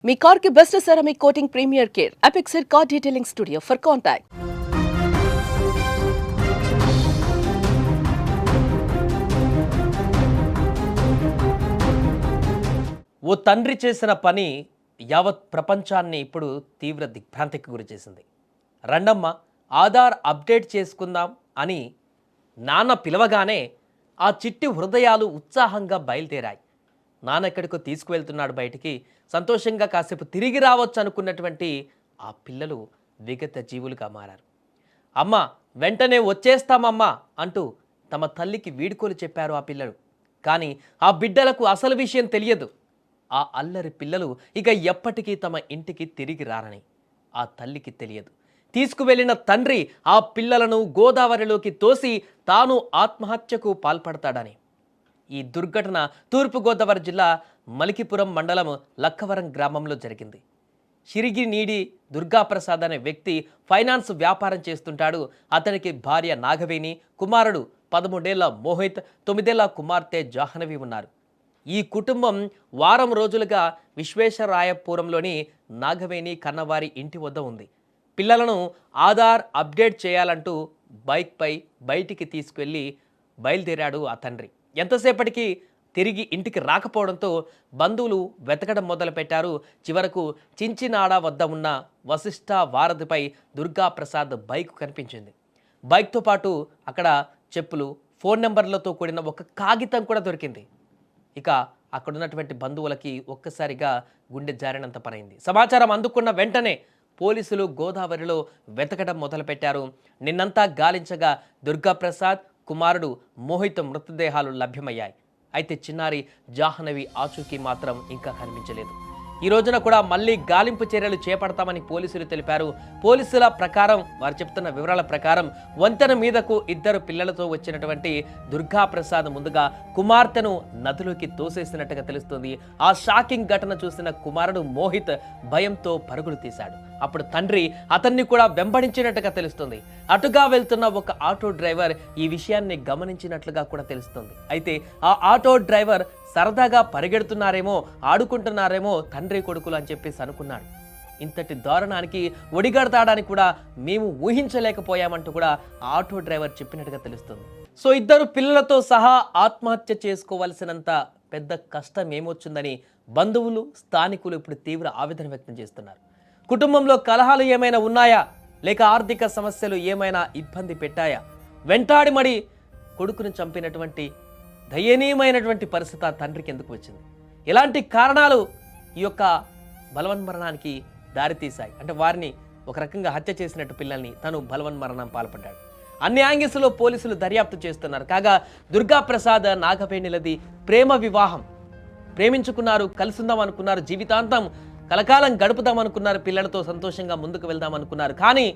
మీ car కి best ceramic coating premier care Apexer car detailing studio for contact. ఓ తండ్రి చేసిన పని యావత్ ప్రపంచాన్ని ఇప్పుడు తీవ్ర దిగ్భ్రాంతికి గురిచేసింది. రండమ్మ ఆధార్ అప్డేట్ చేసుకుందాం అని నాన్న పిలవగానే ఆ చిట్టి హృదయాలు ఉత్సాహంగా బయలుదేరాయి. నాన్న ఎక్కడికో తీసుకువెళ్తున్నాడు బయటికి, సంతోషంగా కాసేపు తిరిగి రావచ్చు అనుకున్నటువంటి ఆ పిల్లలు విగత జీవులుగా మారారు. అమ్మ వెంటనే వచ్చేస్తామమ్మా అంటూ తమ తల్లికి వీడ్కోలు చెప్పారు ఆ పిల్లలు. కానీ ఆ బిడ్డలకు అసలు విషయం తెలియదు. ఆ అల్లరి పిల్లలు ఇక ఎప్పటికీ తమ ఇంటికి తిరిగి రారని ఆ తల్లికి తెలియదు. తీసుకువెళ్ళిన తండ్రి ఆ పిల్లలను గోదావరిలోకి తోసి తాను ఆత్మహత్యకు పాల్పడతాడని. ఈ దుర్ఘటన తూర్పుగోదావరి జిల్లా మలికిపురం మండలం లక్కవరం గ్రామంలో జరిగింది. షిరిగినీడి దుర్గాప్రసాద్ అనే వ్యక్తి ఫైనాన్స్ వ్యాపారం చేస్తుంటాడు. అతనికి భార్య నాగవేణి, కుమారుడు 13 ఏళ్ల మోహిత్, 9 ఏళ్ల కుమార్తె జాహ్నవి ఉన్నారు. ఈ కుటుంబం వారం రోజులుగా విశ్వేశ్వరాయపురంలోని నాగవేణి కన్నవారి ఇంటి వద్ద ఉంది. పిల్లలను ఆధార్ అప్డేట్ చేయాలంటూ బైక్పై బయటికి తీసుకెళ్లి బయలుదేరాడు ఆ తండ్రి. ఎంతసేపటికి తిరిగి ఇంటికి రాకపోవడంతో బంధువులు వెతకడం మొదలుపెట్టారు. చివరకు చించినాడ వద్ద ఉన్న వశిష్ఠ వారధిపై దుర్గాప్రసాద్ బైక్ కనిపించింది. బైక్తో పాటు అక్కడ చెప్పులు, ఫోన్ నెంబర్లతో కూడిన ఒక కాగితం కూడా దొరికింది. ఇక అక్కడున్నటువంటి బంధువులకి ఒక్కసారిగా గుండె జారినంత పనైంది. సమాచారం అందుకున్న వెంటనే పోలీసులు గోదావరిలో వెతకడం మొదలుపెట్టారు. నిన్నంతా గాలించగా దుర్గాప్రసాద్, కుమారుడు మోహిత్ మృతదేహాలు లభ్యమయ్యాయి. అయితే చిన్నారి జాహ్నవి ఆచూకీ మాత్రం ఇంకా కనిపించలేదు. ఈ రోజున కూడా మళ్ళీ గాలింపు చర్యలు చేపడతామని పోలీసులు తెలిపారు. పోలీసుల ప్రకారం, వారు చెప్తున్న వివరాల ప్రకారం, వంతెన మీదకు 2 పిల్లలతో వచ్చినటువంటి దుర్గాప్రసాద్ ముందుగా కుమార్తెను నదిలోకి తోసేసినట్టుగా తెలుస్తుంది. ఆ షాకింగ్ ఘటన చూసిన కుమారుడు మోహిత్ భయంతో పరుగులు తీశాడు. అప్పుడు తండ్రి అతన్ని కూడా వెంబడించినట్టుగా తెలుస్తుంది. అటుగా వెళ్తున్న ఒక ఆటో డ్రైవర్ ఈ విషయాన్ని గమనించినట్లుగా కూడా తెలుస్తుంది. అయితే ఆ ఆటో డ్రైవర్ సరదాగా పరిగెడుతున్నారేమో, ఆడుకుంటున్నారేమో తండ్రి కొడుకులు అని చెప్పేసి అనుకున్నాడు. ఇంతటి దారుణానికి ఒడిగడతాడని కూడా మేము ఊహించలేకపోయామంటూ కూడా ఆటో డ్రైవర్ చెప్పినట్టుగా తెలుస్తుంది. సో 2 పిల్లలతో సహా ఆత్మహత్య చేసుకోవాల్సినంత పెద్ద కష్టం ఏమొచ్చిందని బంధువులు, స్థానికులు ఇప్పుడు తీవ్ర ఆవేదన వ్యక్తం చేస్తున్నారు. కుటుంబంలో కలహాలు ఏమైనా ఉన్నాయా, లేక ఆర్థిక సమస్యలు ఏమైనా ఇబ్బంది పెట్టాయా? వెంటాడి మడి కొడుకును చంపినటువంటి దయనీయమైనటువంటి పరిస్థితి ఆ తండ్రికి ఎందుకు వచ్చింది? ఎలాంటి కారణాలు ఈ యొక్క బలవన్మరణానికి దారితీశాయి? అంటే వారిని ఒక రకంగా హత్య చేసినట్టు పిల్లల్ని తను బలవన్మరణం పాల్పడ్డాడు. అన్ని యాంగిల్స్లో పోలీసులు దర్యాప్తు చేస్తున్నారు. కాగా దుర్గాప్రసాద్, నాగవేణిలది ప్రేమ వివాహం. ప్రేమించుకున్నారు, కలుసుందాం అనుకున్నారు, జీవితాంతం కలకాలం గడుపుదాం అనుకున్నారు, పిల్లలతో సంతోషంగా ముందుకు వెళ్దాం అనుకున్నారు. కానీ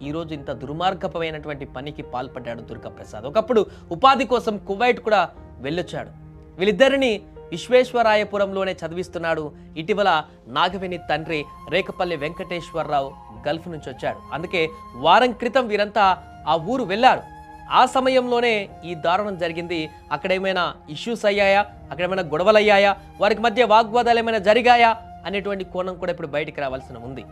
ఈరోజు ఇంత దుర్మార్గపమైనటువంటి పనికి పాల్పడ్డాడు దుర్గాప్రసాద్. ఒకప్పుడు ఉపాధి కోసం కువైట్ కూడా వెళ్ళొచ్చాడు. వీళ్ళిద్దరిని విశ్వేశ్వరాయపురంలోనే చదివిస్తున్నాడు. ఇటీవల నాగవేణి తండ్రి రేకపల్లి వెంకటేశ్వరరావు గల్ఫ్ నుంచి వచ్చాడు. అందుకే వారం క్రితం వీరంతా ఆ ఊరు వెళ్ళారు. ఆ సమయంలోనే ఈ దారుణం జరిగింది. అక్కడేమైనా ఇష్యూస్ అయ్యాయా, అక్కడేమైనా గొడవలు అయ్యాయా, వారికి మధ్య వాగ్వాదాలు ఏమైనా జరిగాయా అనేటువంటి కోణం కూడా ఇప్పుడు బయటికి రావాల్సిన ఉంది.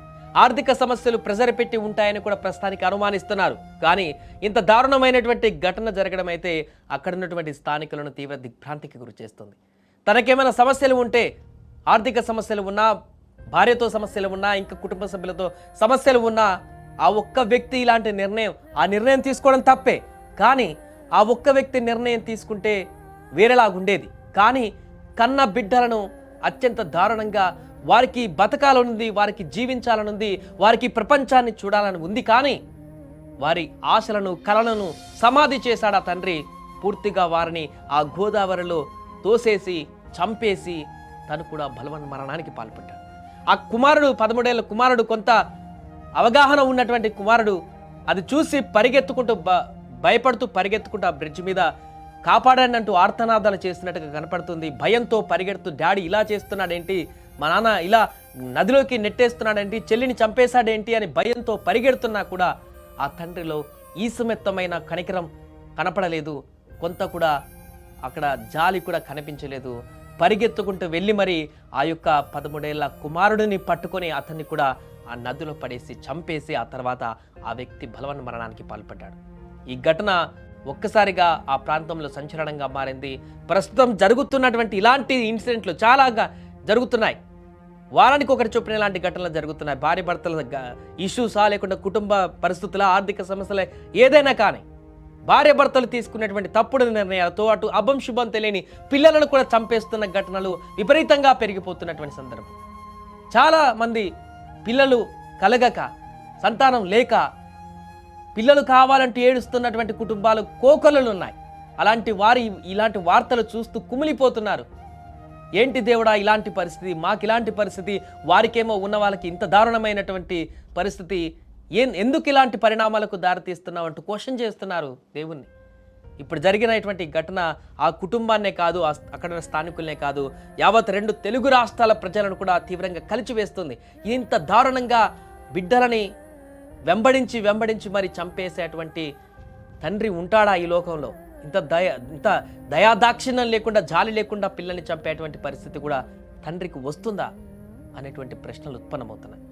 ఆర్థిక సమస్యలు ప్రెజర్ పెట్టి ఉంటాయని కూడా ప్రస్తుతానికి అనుమానిస్తున్నారు. కానీ ఇంత దారుణమైనటువంటి ఘటన జరగడం అయితే అక్కడ ఉన్నటువంటి స్థానికులను తీవ్ర దిగ్భ్రాంతికి గురి చేస్తుంది. తనకేమైనా సమస్యలు ఉంటే, ఆర్థిక సమస్యలు ఉన్నా, భార్యతో సమస్యలు ఉన్నా, ఇంకా కుటుంబ సభ్యులతో సమస్యలు ఉన్నా, ఆ ఒక్క వ్యక్తి ఇలాంటి ఆ నిర్ణయం తీసుకోవడం తప్పే. కానీ ఆ ఒక్క వ్యక్తి నిర్ణయం తీసుకుంటే వేరేలాగుండేది. కానీ కన్న బిడ్డలను అత్యంత దారుణంగా, వారికి బతకాలనుంది, వారికి జీవించాలనుంది, వారికి ప్రపంచాన్ని చూడాలని ఉంది. కానీ వారి ఆశలను, కలలను సమాధి చేశాడు ఆ తండ్రి. పూర్తిగా వారిని ఆ గోదావరిలో తోసేసి చంపేసి తను కూడా బలవన్మరణానికి పాల్పడ్డాడు. ఆ కుమారుడు, 13 ఏళ్ల కుమారుడు, కొంత అవగాహన ఉన్నటువంటి కుమారుడు, అది చూసి పరిగెత్తుకుంటూ భయపడుతూ పరిగెత్తుకుంటూ ఆ బ్రిడ్జ్ మీద కాపాడండి అంటూ ఆర్తనాదాలు చేస్తున్నట్టుగా కనపడుతుంది. భయంతో పరిగెడుతూ, డాడీ ఇలా చేస్తున్నాడేంటి, మా నాన్న ఇలా నదిలోకి నెట్టేస్తున్నాడేంటి, చెల్లిని చంపేశాడేంటి అని భయంతో పరిగెడుతున్నా కూడా ఆ తండ్రిలో ఈసుమెత్తమైన కనికరం కనపడలేదు. కొంత కూడా అక్కడ జాలి కూడా కనిపించలేదు. పరిగెత్తుకుంటూ వెళ్ళి మరి ఆ యొక్క 13 ఏళ్ల కుమారుడిని పట్టుకొని అతన్ని కూడా ఆ నదిలో పడేసి చంపేసి ఆ తర్వాత ఆ వ్యక్తి బలవన్ మరణానికి పాల్పడ్డాడు. ఈ ఘటన ఒక్కసారిగా ఆ ప్రాంతంలో సంచలనంగా మారింది. ప్రస్తుతం జరుగుతున్నటువంటి ఇలాంటి ఇన్సిడెంట్లు చాలా జరుగుతున్నాయి. వారానికి ఒకటి చొప్పున ఇలాంటి ఘటనలు జరుగుతున్నాయి. భార్య భర్తల ఇష్యూసా, లేకుండా కుటుంబ పరిస్థితుల, ఆర్థిక సమస్యలే ఏదైనా కానీ భార్య భర్తలు తీసుకున్నటువంటి తప్పుడు నిర్ణయాలతో అటు అభం శుభం తెలియని పిల్లలను కూడా చంపేస్తున్న ఘటనలు విపరీతంగా పెరిగిపోతున్నటువంటి సందర్భం. చాలా మంది పిల్లలు కలగక, సంతానం లేక, పిల్లలు కావాలంటూ ఏడుస్తున్నటువంటి కుటుంబాలు కోకొల్లలు ఉన్నాయి. అలాంటి వారి ఇలాంటి వార్తలు చూస్తూ కుమిలిపోతున్నారు. ఏంటి దేవుడా ఇలాంటి పరిస్థితి, మాకు ఇలాంటి పరిస్థితి, వారికేమో ఉన్న వాళ్ళకి ఇంత దారుణమైనటువంటి పరిస్థితి, ఎందుకు ఇలాంటి పరిణామాలకు దారితీస్తున్నావు అంటూ క్వశ్చన్ చేస్తున్నారు దేవుణ్ణి. ఇప్పుడు జరిగినటువంటి ఘటన ఆ కుటుంబాన్నే కాదు, అక్కడ స్థానికులనే కాదు, యావత్ 2 తెలుగు రాష్ట్రాల ప్రజలను కూడా తీవ్రంగా కలిచివేస్తుంది. ఇంత దారుణంగా బిడ్డలని వెంబడించి మరి చంపేసేటువంటి తండ్రి ఉంటాడా ఈ లోకంలో? ఇంత దయాదాక్షిణ్యం లేకుండా, జాలి లేకుండా పిల్లల్ని చంపేటువంటి పరిస్థితి కూడా తండ్రికి వస్తుందా అనేటువంటి ప్రశ్నలు ఉత్పన్నమవుతున్నాయి.